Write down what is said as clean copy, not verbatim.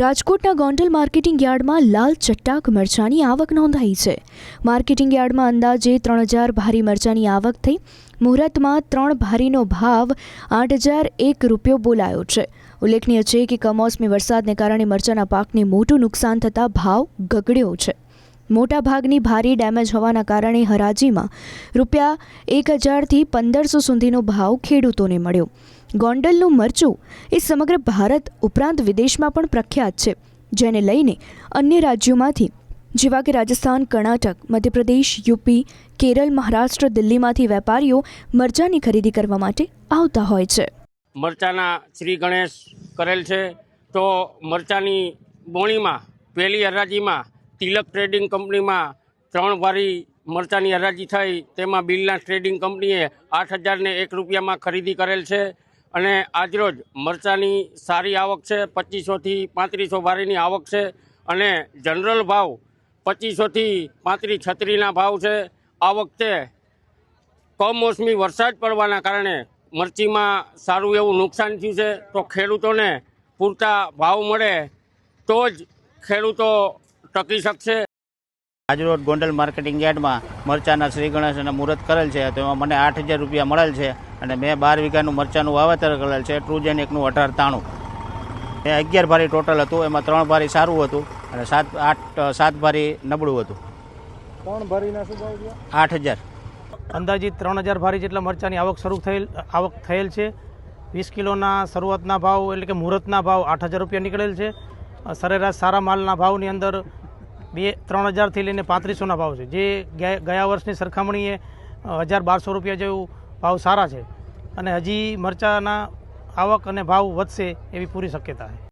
રાજકોટના ગોંડલ માર્કેટિંગ યાર્ડમાં લાલ ચટ્ટાક મરચાની આવક નોંધાઈ છે। માર્કેટિંગ યાર્ડમાં અંદાજે 3000 ભારી મરચાની આવક થઈ। મુહૂર્તમાં 3 ભારીનો ભાવ 8001 રૂપિયો બોલાયો છે। ઉલ્લેખનીય છે કે કમોસમી વરસાદને કારણે મરચાના પાકને મોટું નુકસાન થતાં ભાવ ગગડ્યો છે। મોટા ભાગની ભારી ડેમેજ હોવાના કારણે હરાજીમાં ₹1000 થી 1500 સુધીનો ભાવ ખેડૂતોને મળ્યો। ગોંડલનું મરચું એ સમગ્ર ભારત ઉપરાંત વિદેશમાં પણ પ્રખ્યાત છે, જેને લઈને અન્ય રાજ્યોમાંથી જેવા કે રાજસ્થાન, કર્ણાટક, મધ્યપ્રદેશ, યુપી, કેરળ, મહારાષ્ટ્ર, દિલ્હીમાંથી વેપારીઓ મરચાની ખરીદી કરવા માટે આવતા હોય છે। મરચાના શ્રી ગણેશ કરેલ છે તો મરચાની બોણીમાં પહેલી હરાજીમાં તિલક ટ્રેડિંગ કંપનીમાં 3 ભારી મરચાની હરાજી થઈ। તેમાં બિરલા ટ્રેડિંગ કંપનીએ 8001 રૂપિયામાં ખરીદી કરેલ છે અને આજરોજ મરચાની સારી આવક છે। 2500 થી 3500 ભારીની આવક છે અને જનરલ ભાવ 2500 થી 35-36ના ભાવ છે। આ વખતે કમોસમી વરસાદ પડવાના કારણે મરચીમાં સારું એવું નુકસાન થયું છે, તો ખેડૂતોને પૂરતા ભાવ મળે તો જ ખેડૂતો ટકી શકશે। આજરોજ ગોંડલ માર્કેટિંગ યાર્ડમાં મરચાના શ્રી ગણેશના મુહૂર્ત કરેલ છે, તેમાં મને 8000 રૂપિયા મળેલ છે અને મેં 12 વીઘાનું મરચાનું વાવેતર કરેલ છે। ટ્રુજેનિકનું 1893 એ 11 ભારી ટોટલ હતું, એમાં 3 ભારી સારું હતું અને 7 ભારી નબળું હતું। 3 ભારીના શું ભાવ છે? 8000 અંદાજિત 3000 ભારી જેટલા મરચાની આવક થયેલ છે। 20 કિલોના શરૂઆતના ભાવ એટલે કે મુહૂર્તના ભાવ 8000 રૂપિયા નીકળેલ છે। સરેરાશ સારા માલના ભાવની અંદર 3000 થી લઈને 3500ના ભાવ છે, જે ગયા વર્ષની સરખામણીએ 1200 રૂપિયા જેવું ભાવ સારા છે અને હજી મરચાના આવક અને ભાવ વધશે એવી પૂરી શક્યતા છે।